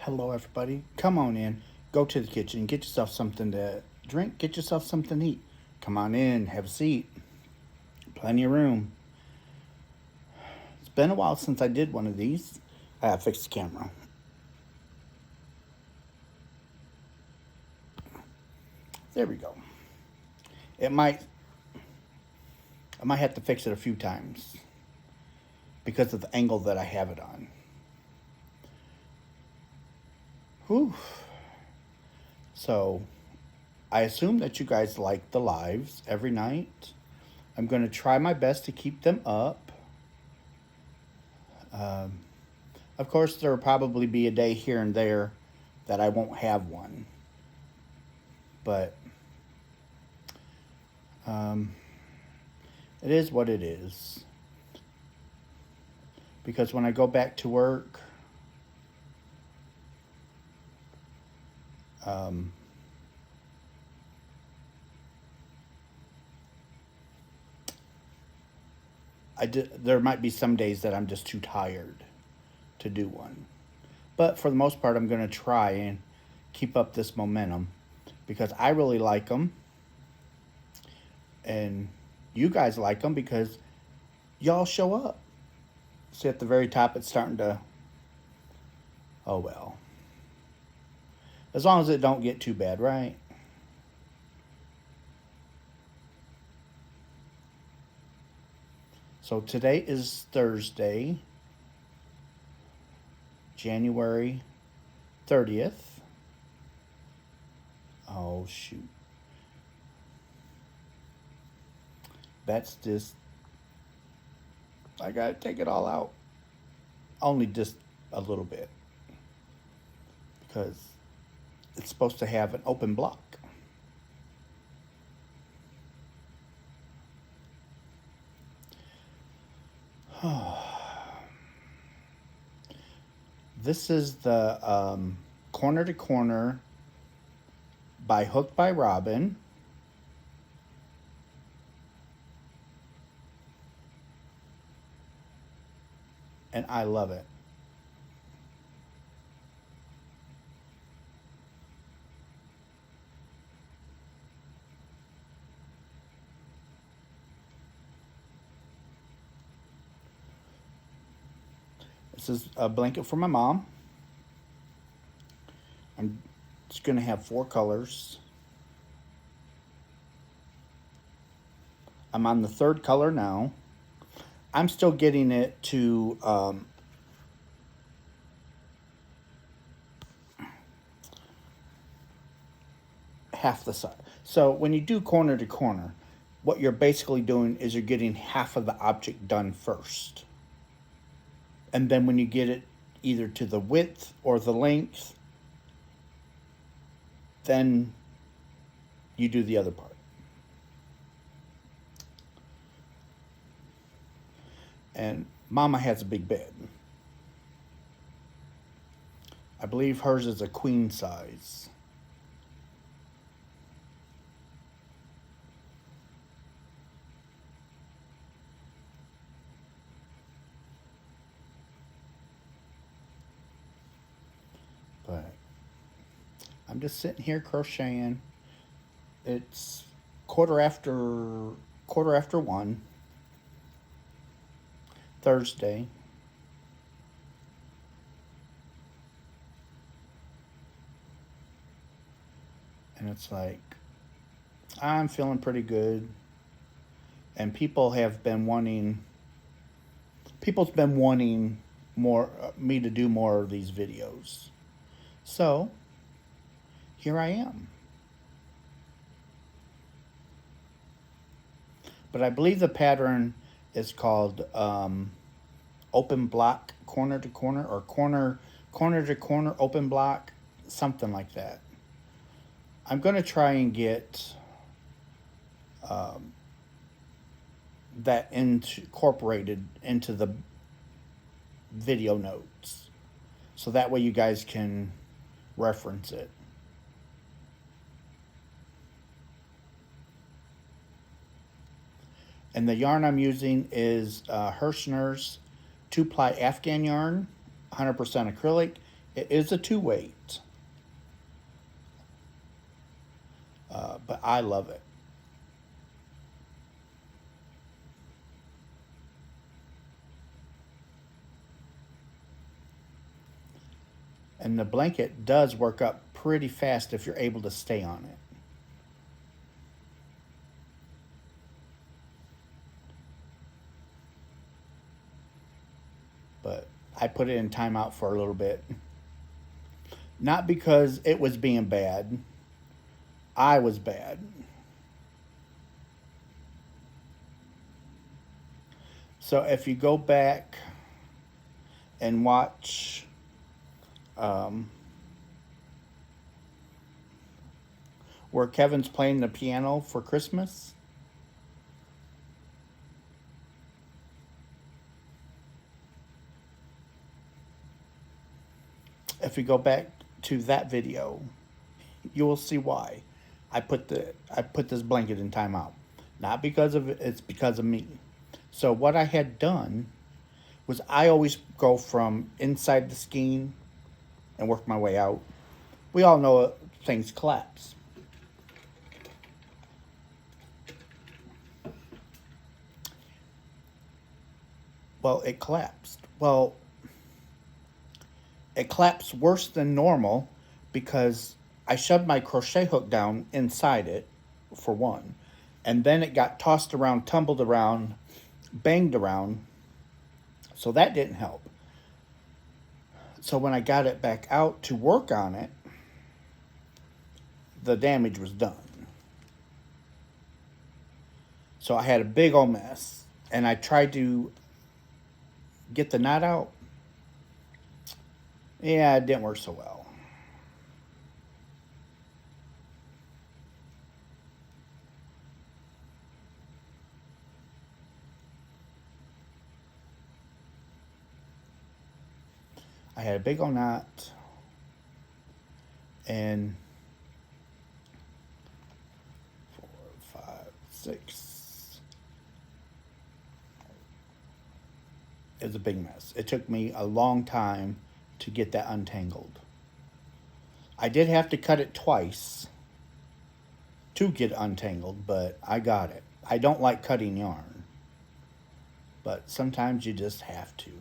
Hello, everybody. Come on in. Go to the kitchen. Get yourself something to drink. Get yourself something to eat. Come on in. Have a seat. Plenty of room. It's been a while since I did one of these. I fixed the camera. There we go. It might. I might have to fix it a few times because of the angle that I have it on. Whew. So, I assume that you guys like the lives every night. I'm going to try my best to keep them up. Of course, there will probably be a day here and there that I won't have one. But it is what it is. Because when I go back to work, there might be some days that I'm just too tired to do one. But for the most part, I'm going to try and keep up this momentum because I really like them. And you guys like them because y'all show up. See, at the very top, it's starting to... Oh, well. As long as it don't get too bad, right? So today is Thursday, January 30th. Oh, shoot. That's just... I gotta take it all out. Only just a little bit. Because it's supposed to have an open block. This is the Corner to Corner by Hook by Robin. And I love it. This is a blanket for my mom. I'm just going to have 4 colors. I'm on the 3rd color now. I'm still getting it to half the size. So when you do corner to corner, what you're basically doing is you're getting half of the object done first. And then when you get it either to the width or the length, then you do the other part. And Mama has a big bed. I believe hers is a queen size. But I'm just sitting here crocheting. It's quarter after 1, Thursday. And it's like, I'm feeling pretty good. And people's been wanting more me to do more of these videos. So, here I am. But I believe the pattern is called open block corner to corner, or corner to corner open block, something like that. I'm going to try and get that incorporated into the video notes, so that way you guys can reference it. And the yarn I'm using is Herrschners 2-ply Afghan yarn, 100% acrylic. It is a 2-weight, but I love it. And the blanket does work up pretty fast if you're able to stay on it. But I put it in timeout for a little bit. Not because it was being bad. I was bad. So if you go back and watch where Kevin's playing the piano for Christmas, if you go back to that video, you will see why I put this blanket in timeout. Not because of it, it's because of me. So what I had done was I always go from inside the skein and work my way out. We all know things collapse. Well, it collapsed. Well, it collapsed worse than normal because I shoved my crochet hook down inside it, for one. And then it got tossed around, tumbled around, banged around. So that didn't help. So when I got it back out to work on it, the damage was done. So I had a big old mess. And I tried to get the knot out. Yeah, it didn't work so well. I had a big old knot, and 4, 5, 6. It was a big mess. It took me a long time to get that untangled. I did have to cut it twice to get untangled, but I got it. I don't like cutting yarn, but sometimes you just have to.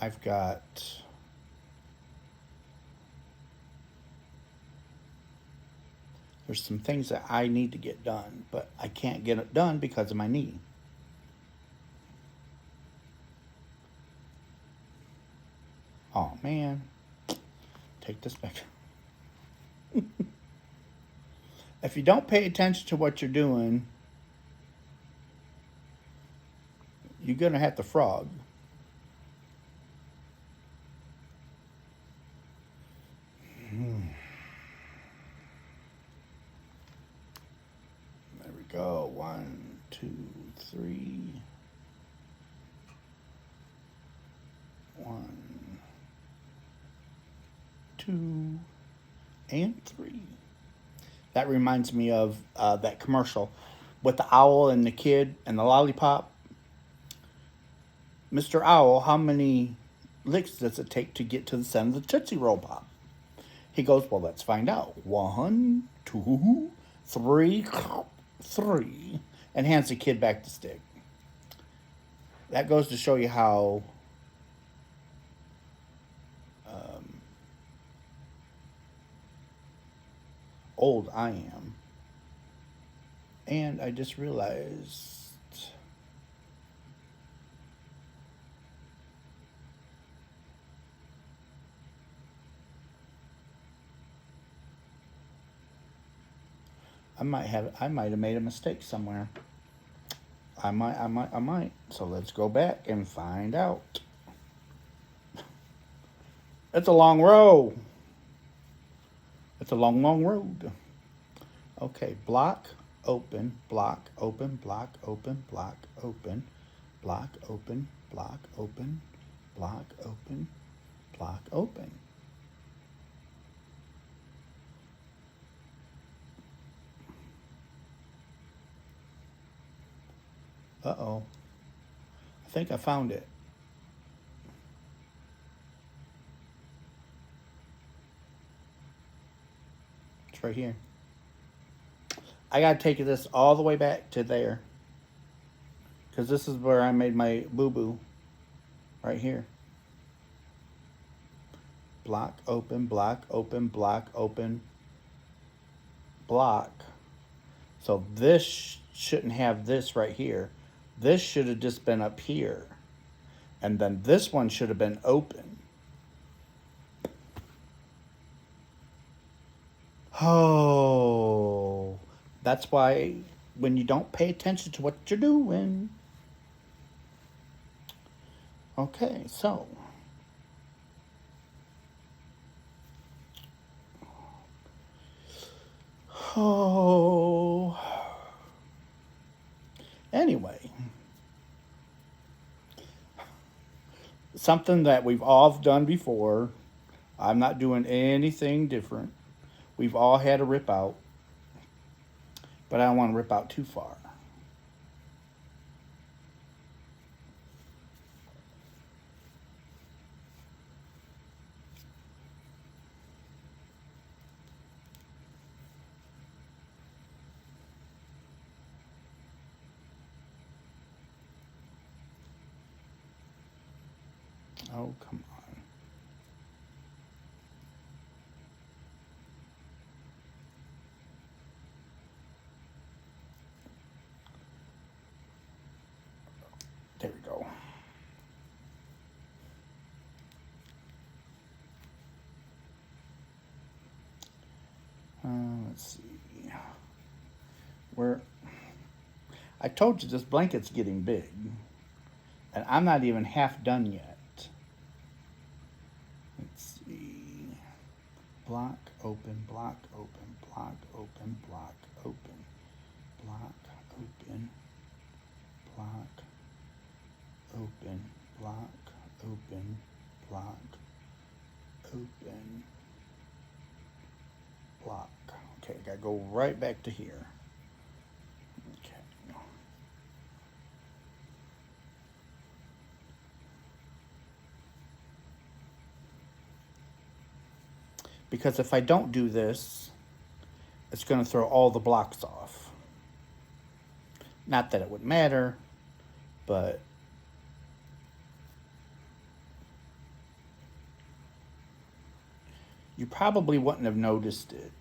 I've got there's some things that I need to get done, but I can't get it done because of my knee. Oh man, take this back. If you don't pay attention to what you're doing, you're gonna have to frog. There we go. 1, 2, 3. 1, 2, and 3. That reminds me of that commercial with the owl and the kid and the lollipop. Mr. Owl, how many licks does it take to get to the center of the Tootsie Roll Pop? He goes, well, let's find out. 1, 2, 3, 3. And hands the kid back the stick. That goes to show you how old I am. And I just realized I might have made a mistake somewhere. I might. So let's go back and find out. It's a long row. It's a long, long road. Okay, block, open, block, open, block, open, block, open, block open, block open, block open, block open. Uh-oh. I think I found it. It's right here. I gotta take this all the way back to there, because this is where I made my boo-boo. Right here. Block open, block open, block open, block. So this shouldn't have this right here. This should have just been up here. And then this one should have been open. Oh, that's why when you don't pay attention to what you're doing. Okay, so. Oh. Anyway. Something that we've all done before. I'm not doing anything different. We've all had a rip out. But I don't want to rip out too far. Oh, come on. There we go. Let's see. I told you this blanket's getting big. And I'm not even half done yet. Let's see. Block open, block open, block open, block open, block open, block open, block open, block open, block. Okay, I gotta go right back to here. Okay. Because if I don't do this, it's going to throw all the blocks off. Not that it would matter, but you probably wouldn't have noticed it.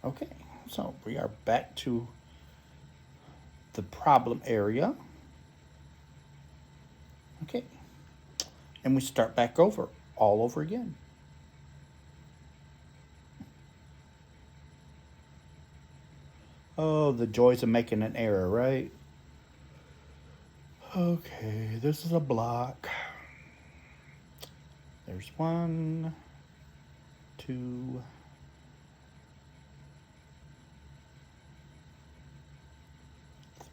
Okay, so we are back to the problem area. Okay, and we start back over, all over again. Oh, the joys of making an error, right? Okay, this is a block. There's 1, 2,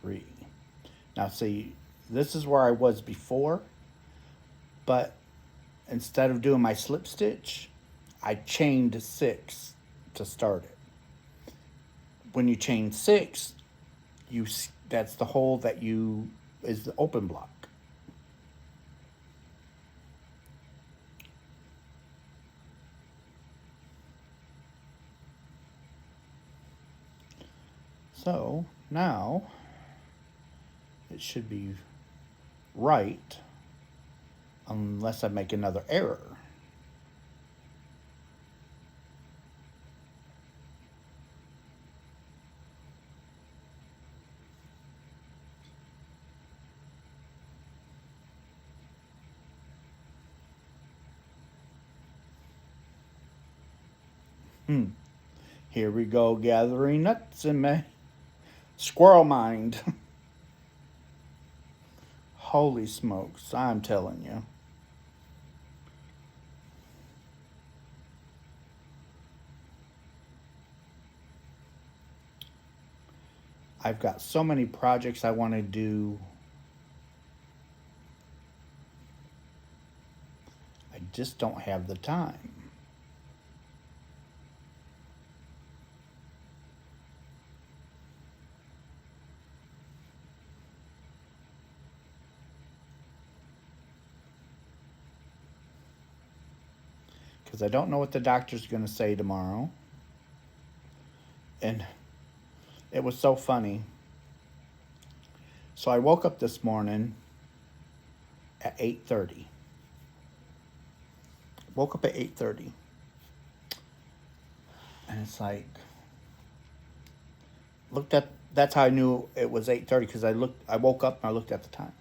3. Now see, this is where I was before, but instead of doing my slip stitch, I chained 6 to start it. When you chain 6, that's the hole that is the open block. So now it should be right unless I make another error. Here we go, gathering nuts in my squirrel mind. Holy smokes, I'm telling you. I've got so many projects I want to do. I just don't have the time. Because I don't know what the doctor's going to say tomorrow. And it was so funny. So I woke up this morning at 8:30. Woke up at 8:30. And it's like, looked at, that's how I knew it was 8:30, because I woke up and I looked at the time.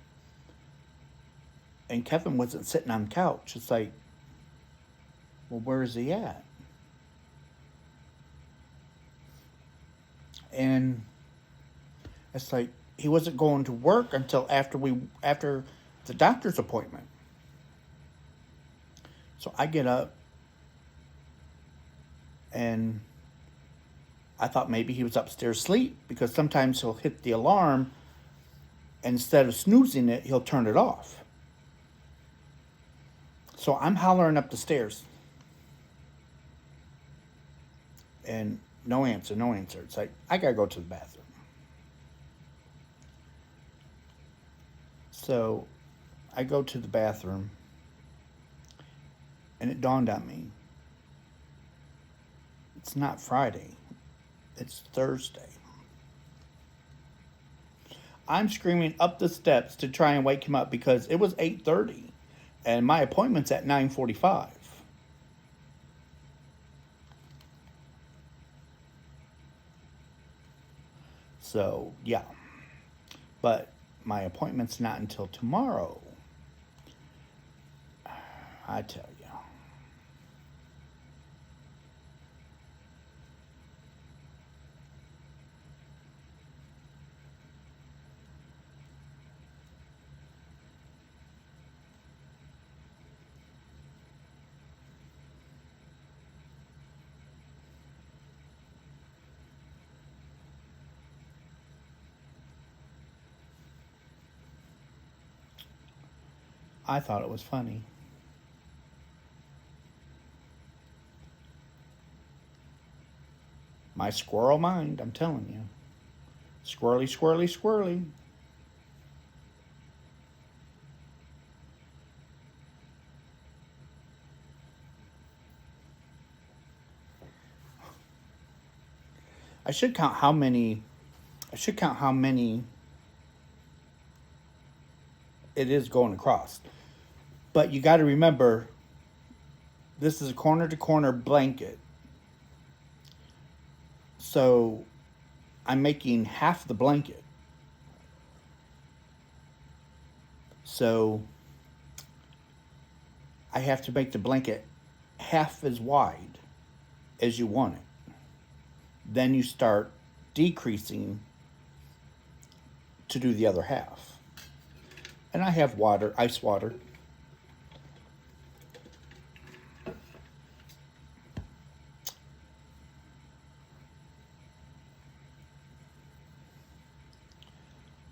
And Kevin wasn't sitting on the couch. It's like, well, where is he at? And it's like, he wasn't going to work until after the doctor's appointment. So I get up, and I thought maybe he was upstairs asleep, because sometimes he'll hit the alarm, and instead of snoozing it, he'll turn it off. So I'm hollering up the stairs, and no answer, no answer. It's like, I gotta go to the bathroom. So I go to the bathroom, and it dawned on me, it's not Friday, it's Thursday. I'm screaming up the steps to try and wake him up, because it was 8:30 and my appointment's at 9:45. So, yeah. But my appointment's not until tomorrow. I tell you. I thought it was funny. My squirrel mind, I'm telling you. Squirrely, squirrely, squirrely. I should count how many it is going across. But you got to remember, this is a corner to corner blanket. So I'm making half the blanket. So I have to make the blanket half as wide as you want it. Then you start decreasing to do the other half. And I have water, ice water.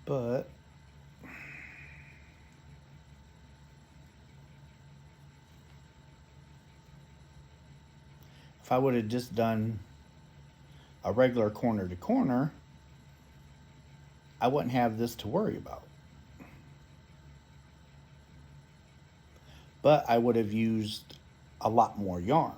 But if I would have just done a regular corner to corner, I wouldn't have this to worry about. But I would have used a lot more yarn.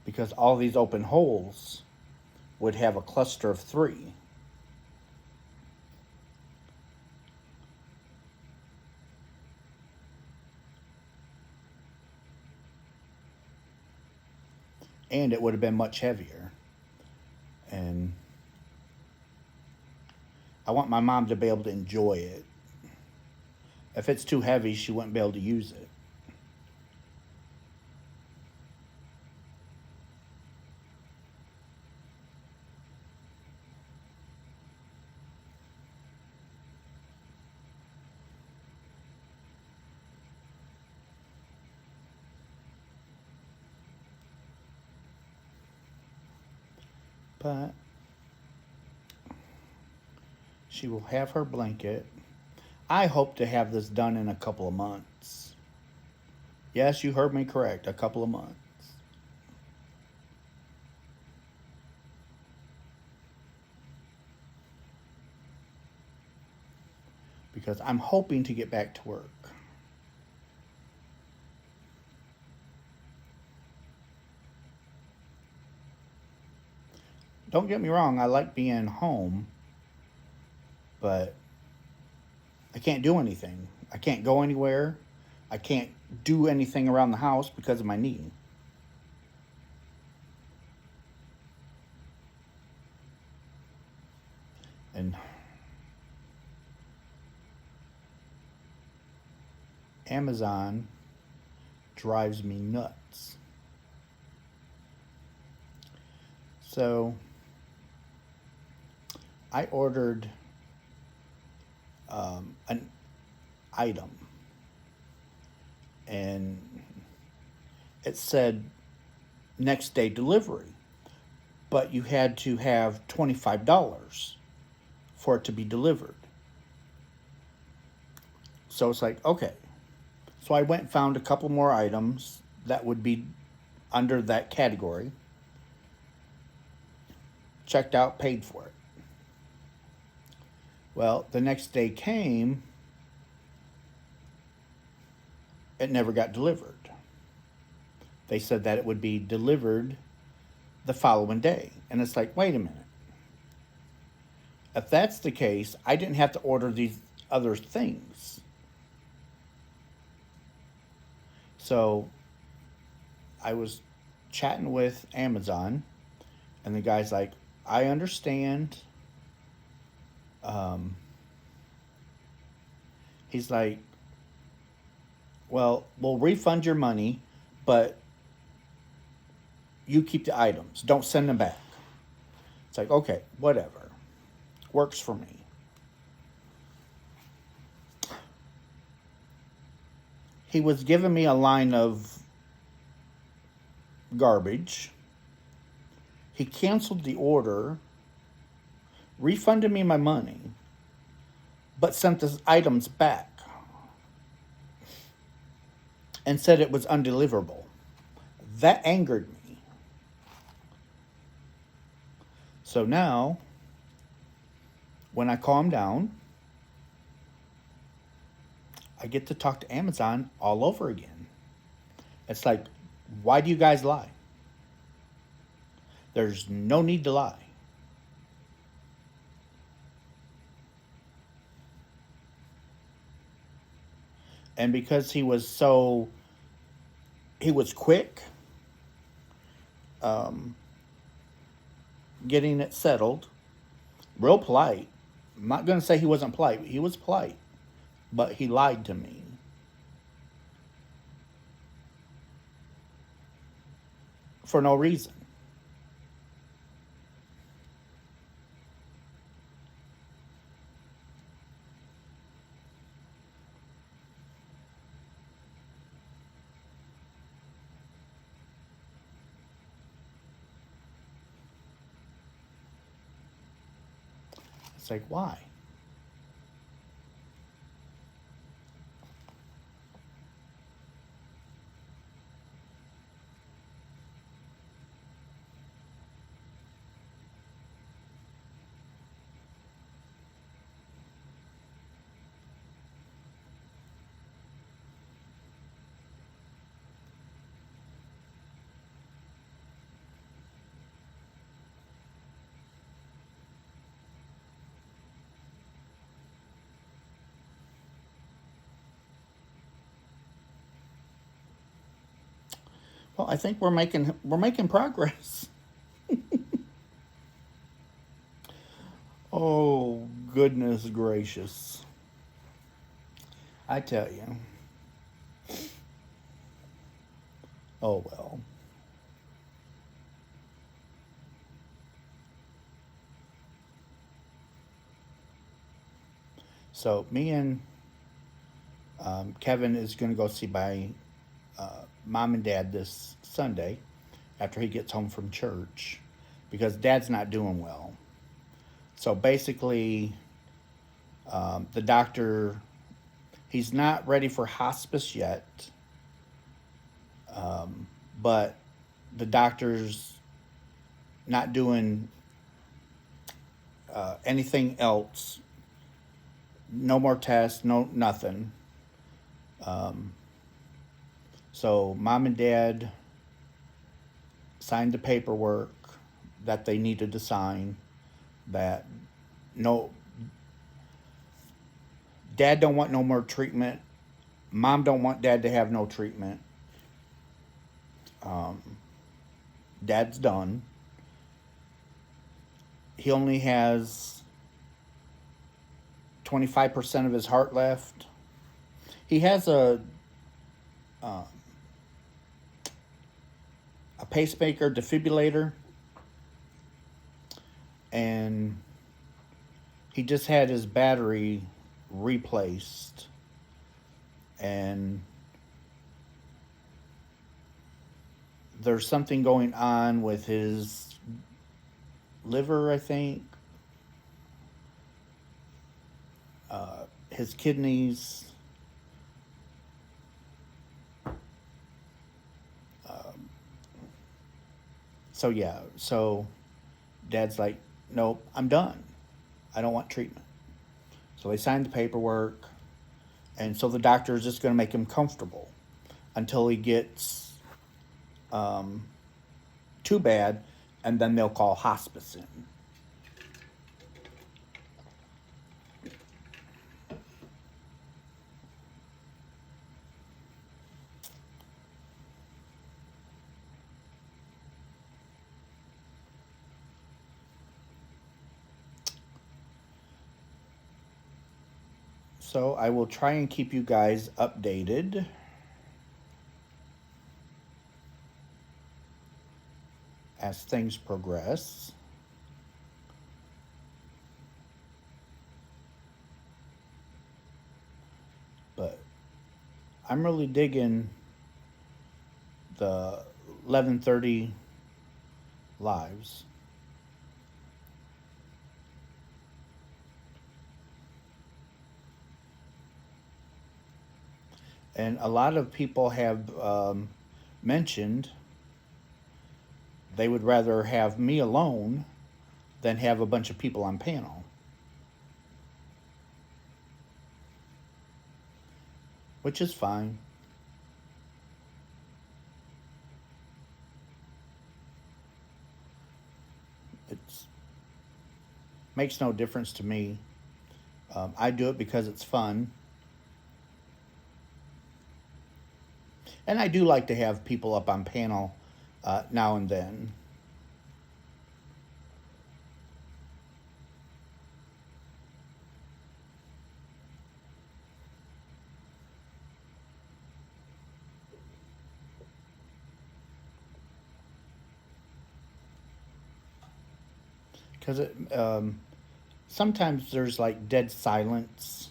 Because all these open holes would have a cluster of 3. And it would have been much heavier. And I want my mom to be able to enjoy it. If it's too heavy, she wouldn't be able to use it. But she will have her blanket. I hope to have this done in a couple of months. Yes, you heard me correct. A couple of months. Because I'm hoping to get back to work. Don't get me wrong, I like being home, but I can't do anything. I can't go anywhere. I can't do anything around the house because of my knee. And Amazon drives me nuts. So I ordered an item, and it said next day delivery, but you had to have $25 for it to be delivered. So it's like, okay. So I went and found a couple more items that would be under that category, checked out, paid for it. Well, the next day came, it never got delivered. They said that it would be delivered the following day. And it's like, wait a minute. If that's the case, I didn't have to order these other things. So I was chatting with Amazon, and the guy's like, I understand. He's like, well, we'll refund your money, but you keep the items. Don't send them back. It's like, okay, whatever. Works for me. He was giving me a line of garbage. He canceled the order, refunded me my money, but sent the items back and said it was undeliverable. That angered me. So now, when I calm down, I get to talk to Amazon all over again. It's like, why do you guys lie? There's no need to lie. And because he was quick getting it settled, real polite. I'm not going to say he wasn't polite. He was polite, but he lied to me. For no reason. It's like, why? Well, I think we're making progress. Oh, goodness gracious. I tell you. Oh, well. So, me and Kevin is going to go see my mom and dad this Sunday after he gets home from church. because Dad's not doing well. So basically, the doctor, he's not ready for hospice yet, but the doctor's not doing anything else. No more tests, no nothing. So Mom and Dad signed the paperwork that they needed to sign, that no, Dad don't want no more treatment. Mom don't want Dad to have no treatment. Dad's done. He only has 25% of his heart left. He has a pacemaker defibrillator, and he just had his battery replaced, and there's something going on with his liver, I think, his kidneys. So yeah, so Dad's like, nope, I'm done. I don't want treatment. So they signed the paperwork, and so the doctor is just going to make him comfortable until he gets too bad, and then they'll call hospice in. So I will try and keep you guys updated. As things progress. But I'm really digging the 11:30 lives. And a lot of people have mentioned they would rather have me alone than have a bunch of people on panel. Which is fine. It makes no difference to me. I do it because it's fun. And I do like to have people up on panel now and then. Because sometimes there's like dead silence,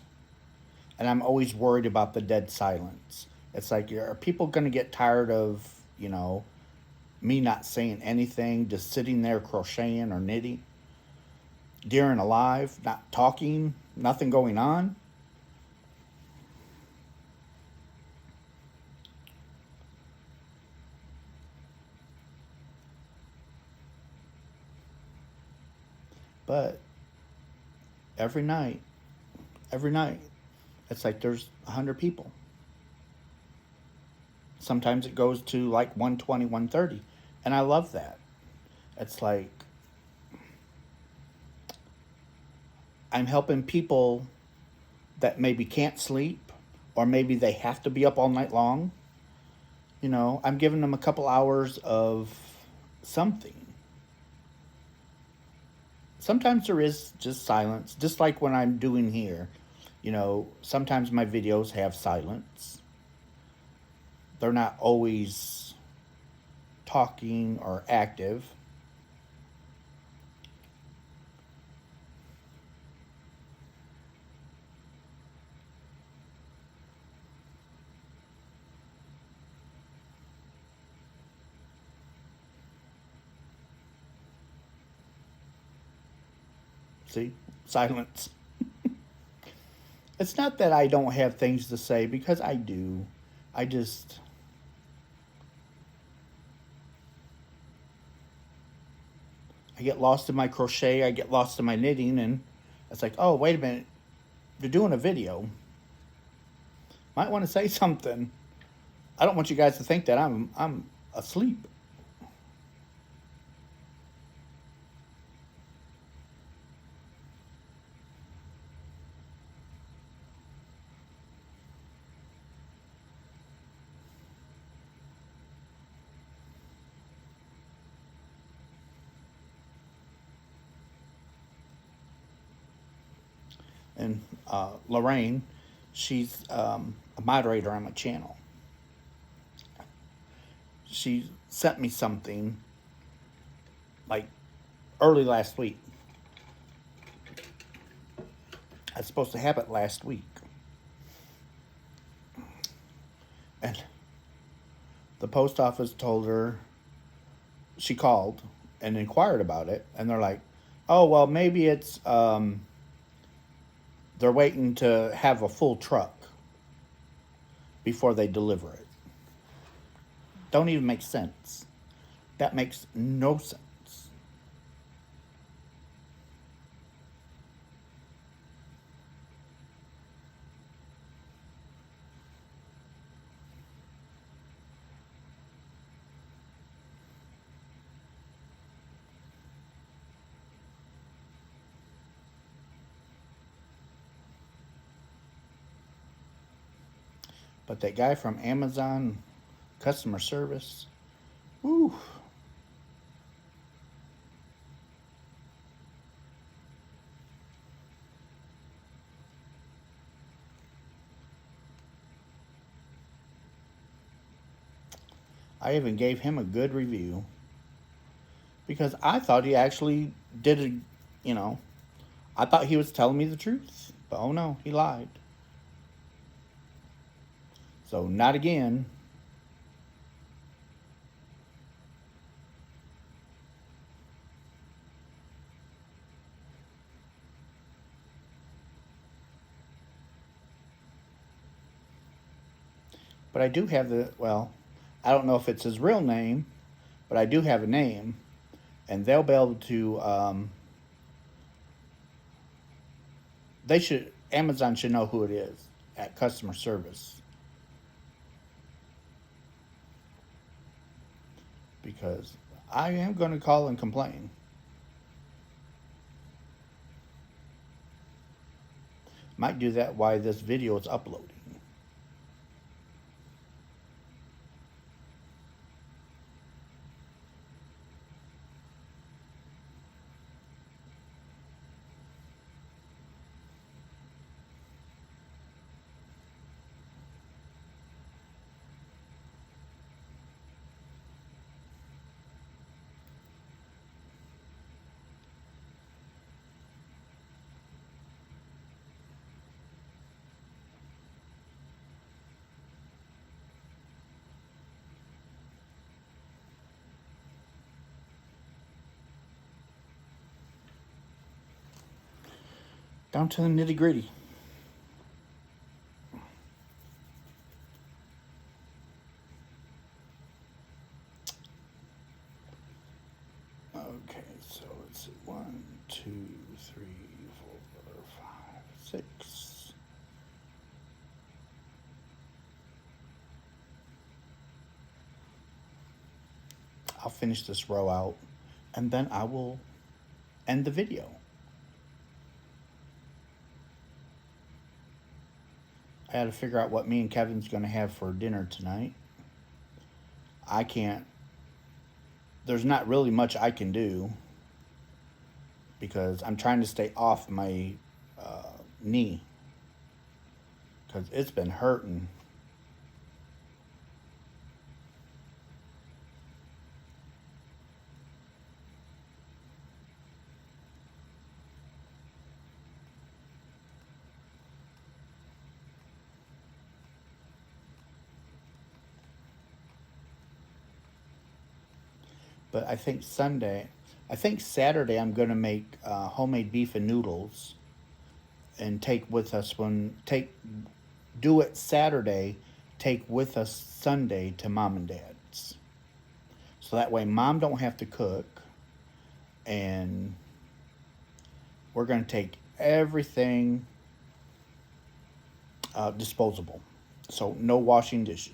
and I'm always worried about the dead silence. It's like, are people going to get tired of, me not saying anything, just sitting there crocheting or knitting during a live, not talking, nothing going on? But every night, it's like there's 100 people. Sometimes it goes to like 120, 130. And I love that. It's like I'm helping people that maybe can't sleep, or maybe they have to be up all night long. I'm giving them a couple hours of something. Sometimes there is just silence, just like when I'm doing here. Sometimes my videos have silence. They're not always talking or active. See? Silence. It's not that I don't have things to say, because I do. I just. I get lost in my crochet, I get lost in my knitting, and it's like, oh, wait a minute. You're doing a video. Might want to say something. I don't want you guys to think that I'm asleep. And Lorraine, she's a moderator on my channel. She sent me something like early last week. I was supposed to have it last week. And the post office told her, she called and inquired about it, and they're like, oh, well, maybe it's, they're waiting to have a full truck before they deliver it. Don't even make sense. That makes no sense. But that guy from Amazon customer service, woo. I even gave him a good review because I thought he actually did it, you know. I thought he was telling me the truth, but oh no, he lied. So not again. But I do have well, I don't know if it's his real name, but I do have a name, and they'll be able to, Amazon should know who it is at customer service. Because I am going to call and complain. Might do that while this video is uploading. Down to the nitty gritty. Okay, so let's see. 1, 2, 3, 4, 5, 6. I'll finish this row out, and then I will end the video. I had to figure out what me and Kevin's going to have for dinner tonight. I can't. There's not really much I can do because I'm trying to stay off my knee because it's been hurting. But I think Sunday, I think Saturday I'm going to make homemade beef and noodles and take with us do it Saturday, take with us Sunday to mom and dad's. So that way mom don't have to cook, and we're going to take everything disposable. So no washing dishes.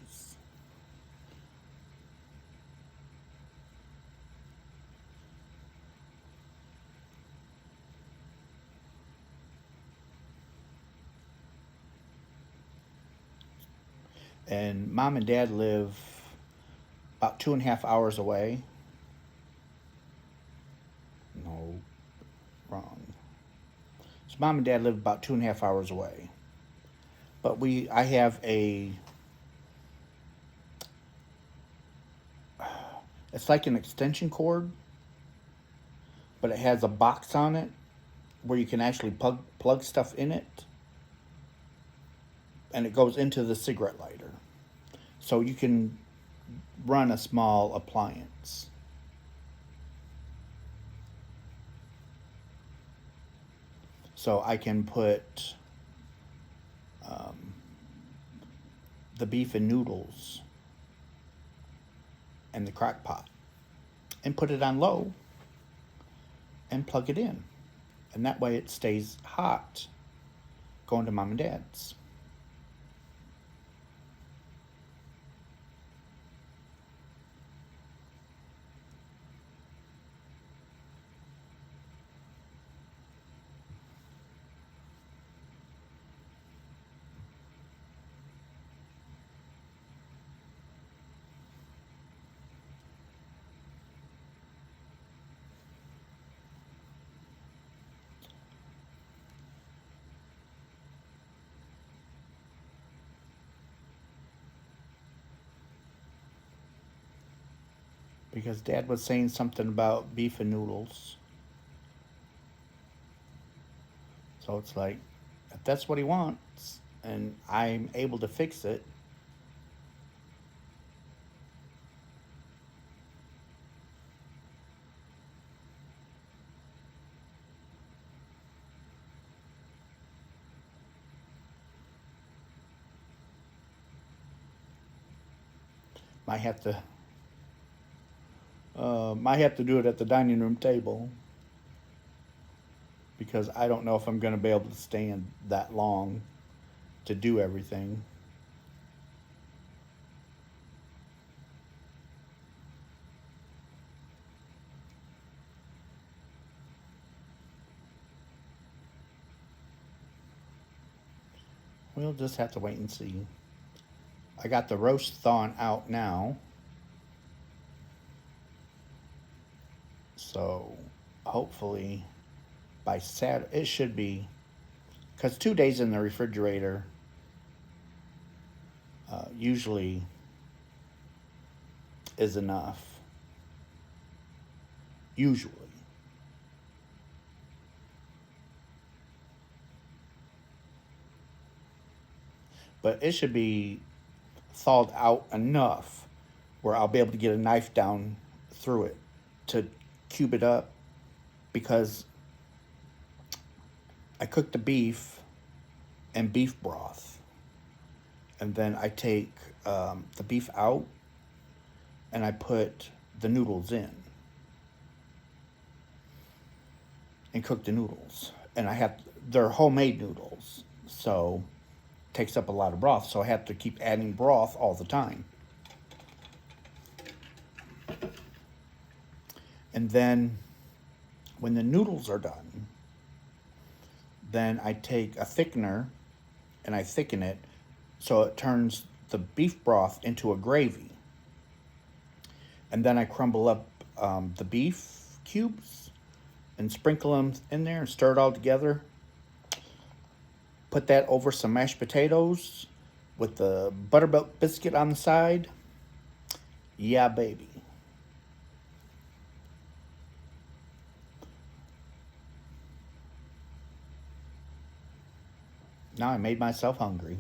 And mom and dad live about 2.5 hours away. No, wrong. So mom and dad live about 2.5 hours away. But I have it's like an extension cord, but it has a box on it where you can actually plug stuff in it, and it goes into the cigarette lighter. So you can run a small appliance. So I can put the beef and noodles in the crock pot and put it on low and plug it in. And that way it stays hot going to mom and dad's. Because dad was saying something about beef and noodles. So it's like, if that's what he wants and I'm able to fix it, might have to do it at the dining room table, because I don't know if I'm going to be able to stand that long to do everything. We'll just have to wait and see. I got the roast thawing out now. So hopefully by Saturday, it should be, because 2 days in the refrigerator usually is enough. Usually. But it should be thawed out enough where I'll be able to get a knife down through it to cube it up, because I cook the beef in beef broth, and then I take the beef out and I put the noodles in and cook the noodles. And they're homemade noodles, so it takes up a lot of broth, so I have to keep adding broth all the time. And then when the noodles are done, then I take a thickener and I thicken it so it turns the beef broth into a gravy. And then I crumble up the beef cubes and sprinkle them in there and stir it all together. Put that over some mashed potatoes with the buttermilk biscuit on the side. Yeah, baby. Now I made myself hungry.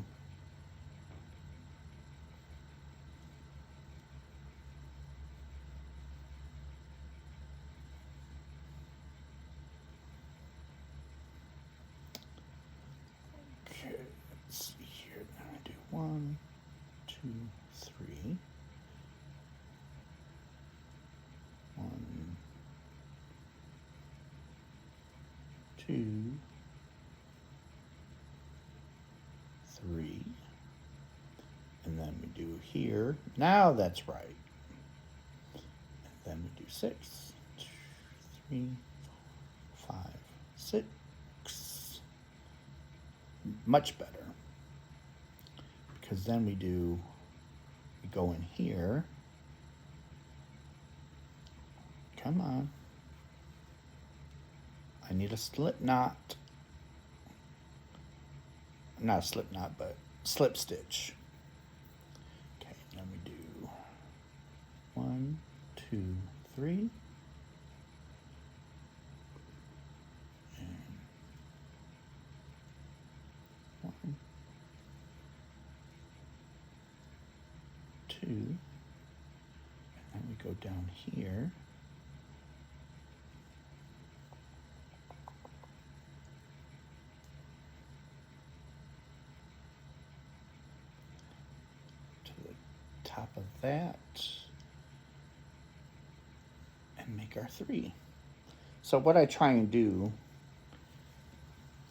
1, 2, 3. 1, 2, 3. And then we do here. Now that's right. And then we do 6, 3, 4, 5, 6. Much better. Because then we go in here. Come on. I need a slip knot. Not a slip knot, but slip stitch. Okay, then we do 1, 2, 3. And 1, 2. And then we go down here. Top of that and make our 3. So what I try and do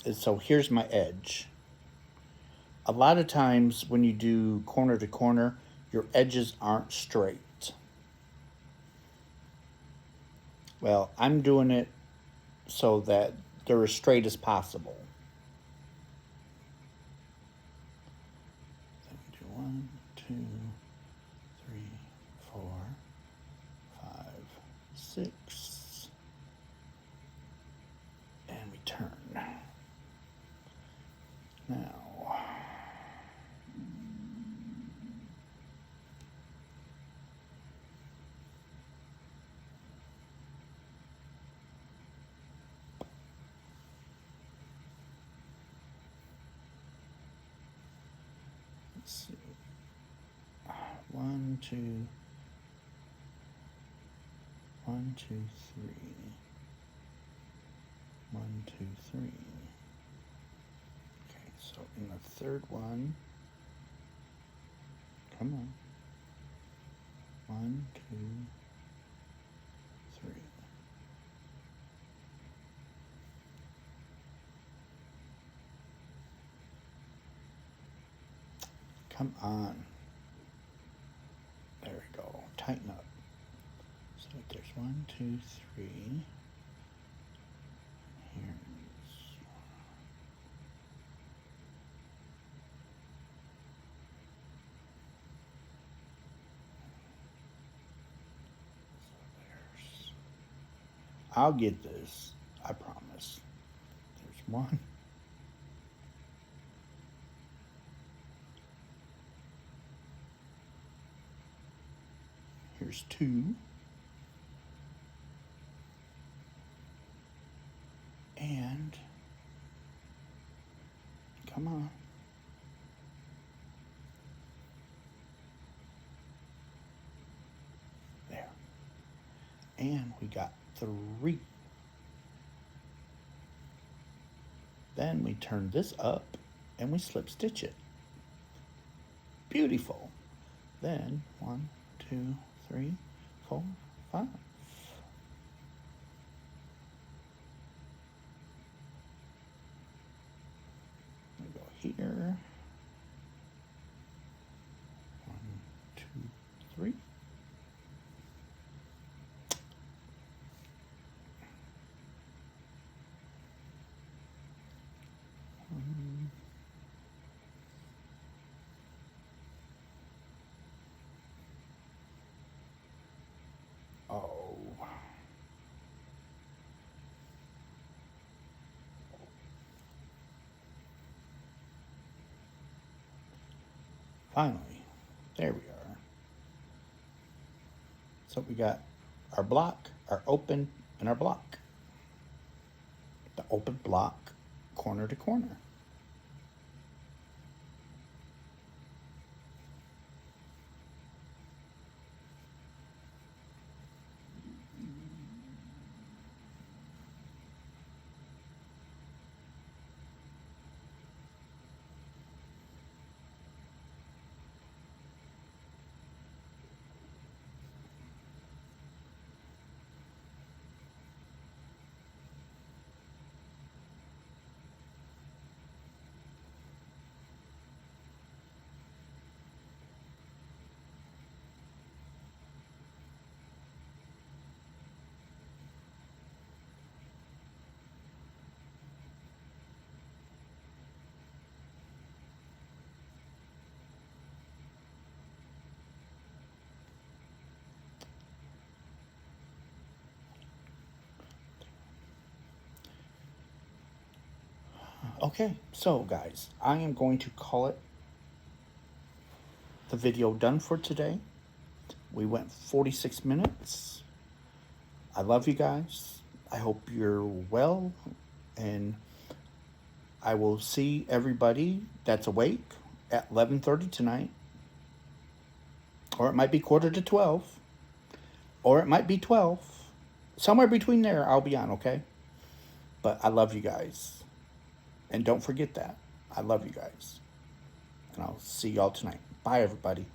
is, so here's my edge. A lot of times when you do corner to corner, your edges aren't straight. Well, I'm doing it so that they're as straight as possible. Then we do 1, 2, 3, 4, 5, 6, and we turn. Now, let's see. 1, 2, 1, 2, 3. 1, 2, 3. Okay, so in the third one, come on. 1, 2, 3. Come on. There we go. Tighten up. So there's 1, 2, 3. Here's I'll get this. I promise. There's 1. Here's 2. And come on. There. And we got 3. Then we turn this up and we slip stitch it. Beautiful. Then 1, 2, 3, 4, 5. We go here. 1, 2, 3. Oh. Finally, there we are. So we got our block, our open, and our block. The open block, corner to corner. Okay, so guys, I am going to call it the video done for today. We went 46 minutes. I love you guys. I hope you're well, and I will see everybody that's awake at 11:30 tonight. Or it might be quarter to 12. Or it might be 12. Somewhere between there, I'll be on, okay? But I love you guys. And don't forget that. I love you guys. And I'll see y'all tonight. Bye, everybody.